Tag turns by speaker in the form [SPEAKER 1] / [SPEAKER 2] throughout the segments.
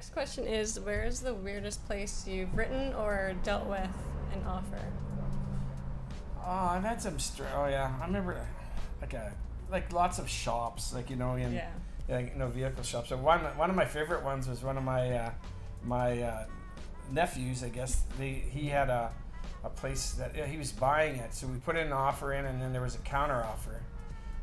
[SPEAKER 1] next question is, where is the weirdest place you've written or dealt with an offer?
[SPEAKER 2] Oh, I've had some. Oh yeah, I remember like lots of shops, like vehicle shops. So one of my favorite ones was one of my nephews. I guess he had a place that he was buying it. So we put an offer in, and then there was a counter offer.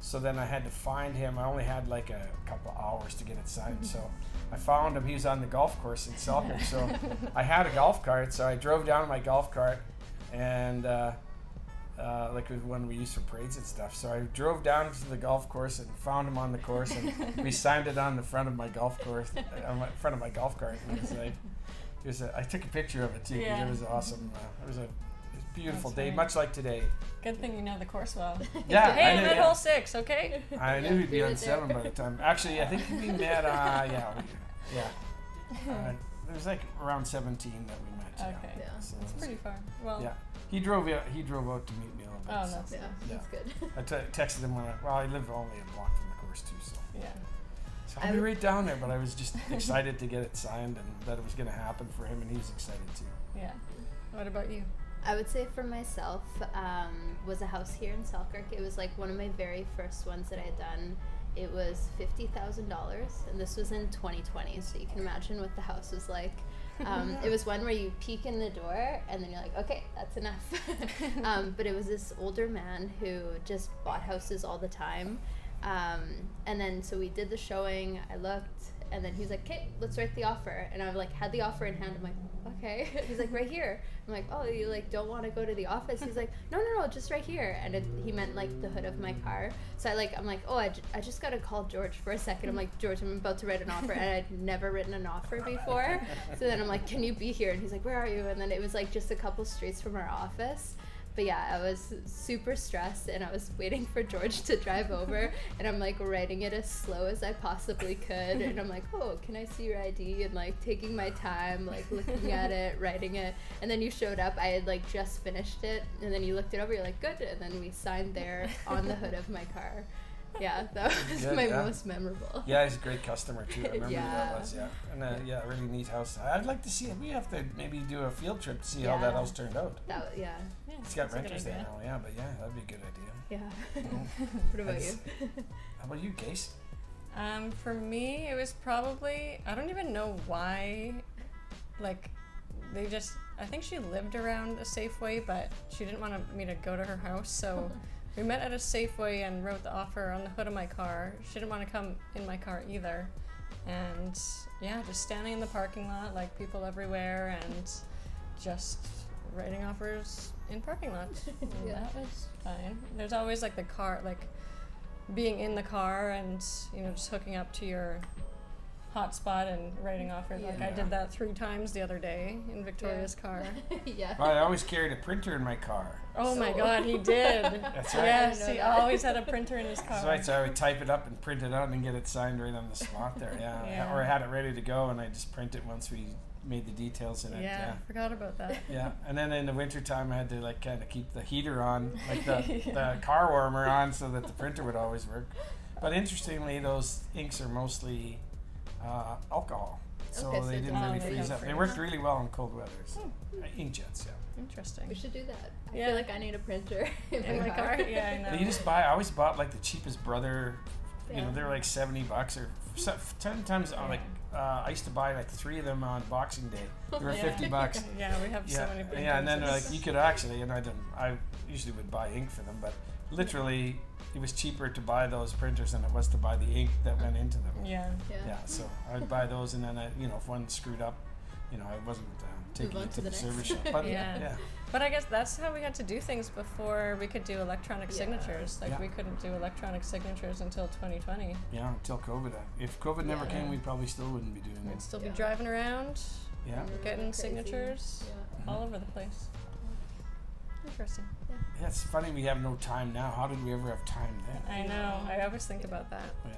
[SPEAKER 2] So then I had to find him. I only had like a couple hours to get it signed. So I found him. He was on the golf course in Selkirk. So I had a golf cart. So I drove down in my golf cart, and like one we used for parades and stuff. So I drove down to the golf course and found him on the course, and we signed it on the front of my golf course, front of my golf cart. And I took a picture of it too. Yeah. It was awesome. It was a beautiful day, much like today.
[SPEAKER 1] Good thing you know the course well.
[SPEAKER 2] Yeah.
[SPEAKER 1] Hey, I'm at hole 6, okay?
[SPEAKER 2] I knew he'd be on 7 by the time. Actually, I think we met. It was like around 17 that we met.
[SPEAKER 1] Okay. Yeah. So it's pretty far. Well.
[SPEAKER 2] Yeah. He drove out to meet me a little bit.
[SPEAKER 1] Oh, that's
[SPEAKER 3] that's good.
[SPEAKER 2] I texted him I lived only a block from the course too, so.
[SPEAKER 1] Yeah.
[SPEAKER 2] So I'll be right down there, but I was just excited to get it signed and that it was going to happen for him, and he was excited too.
[SPEAKER 1] Yeah. What about you?
[SPEAKER 3] I would say for myself, was a house here in Selkirk. It was like one of my very first ones that I had done. It was $50,000, and this was in 2020, so you can imagine what the house was like. It was one where you peek in the door, and then you're like, okay, that's enough. But it was this older man who just bought houses all the time. And then so we did the showing, I looked, and then he was like, okay, let's write the offer. And I had the offer in hand. I'm like, okay. He's like, right here. I'm like, oh, you don't want to go to the office? He's like, no, just right here. And he meant like the hood of my car. So I'm like, oh, I just got to call George for a second. I'm like, George, I'm about to write an offer. And I'd never written an offer before. So then I'm like, can you be here? And he's like, where are you? And then it was like just a couple streets from our office. But yeah, I was super stressed, and I was waiting for George to drive over, and I'm like writing it as slow as I possibly could, and I'm like, oh, can I see your ID? And like taking my time, like looking at it, writing it, and then you showed up. I had like just finished it, and then you looked it over, you're like, good, and then we signed there on the hood of my car. Yeah, that was my most memorable.
[SPEAKER 2] Yeah, he's a great customer too. I remember who that was. Yeah, and a really neat house. I'd like to see it. We have to maybe do a field trip to see how that house turned out. It's got renters there now. Yeah, but that'd be a good idea.
[SPEAKER 3] Yeah. What about you?
[SPEAKER 2] How about you, Kasey?
[SPEAKER 1] For me, it was probably, I don't even know why. Like, I think she lived around a Safeway, but she didn't want me to go to her house, so. We met at a Safeway and wrote the offer on the hood of my car. She didn't want to come in my car either. And just standing in the parking lot, like people everywhere, and just writing offers in parking lots. That was fine. There's always like the car, like being in the car and, just hooking up to your hotspot and writing offers. Like I did that 3 times the other day in Victoria's car.
[SPEAKER 2] Well, I always carried a printer in my car.
[SPEAKER 1] Oh my God, he did.
[SPEAKER 2] That's right.
[SPEAKER 1] Yes, he always had a printer in his car.
[SPEAKER 2] That's right, so I would type it up and print it out and get it signed right on the spot there. Yeah. Or I had it ready to go and I just print it once we made the details in it.
[SPEAKER 1] Yeah, forgot about that.
[SPEAKER 2] Yeah, and then in the wintertime I had to like kind of keep the heater on, like the car warmer on, so that the printer would always work. But interestingly, those inks are mostly alcohol, so they didn't really freeze up. They worked really well in cold weather. So. Inkjets,
[SPEAKER 1] Interesting.
[SPEAKER 3] We should do that. I feel like I need a printer
[SPEAKER 1] in my car. Yeah, I know.
[SPEAKER 2] But you just I always bought like the cheapest Brother. They're like $70 or sometimes I used to buy like 3 of them on Boxing Day. They were $50.
[SPEAKER 1] Yeah, we have so many printers.
[SPEAKER 2] Yeah, and then like you could actually, I usually would buy ink for them, but literally it was cheaper to buy those printers than it was to buy the ink that went into them.
[SPEAKER 1] Yeah.
[SPEAKER 2] So I'd buy those, and then if one screwed up, I wasn't taking it to the service shop. But
[SPEAKER 1] But I guess that's how we had to do things before we could do electronic signatures. Like we couldn't do electronic signatures until 2020.
[SPEAKER 2] Yeah, until COVID. If COVID never came, we probably still wouldn't be doing it.
[SPEAKER 1] We'd still be driving around, getting signatures all over the place. Interesting.
[SPEAKER 2] Yeah, it's funny we have no time now. How did we ever have time then?
[SPEAKER 1] I know. I always think about that.
[SPEAKER 2] Yeah.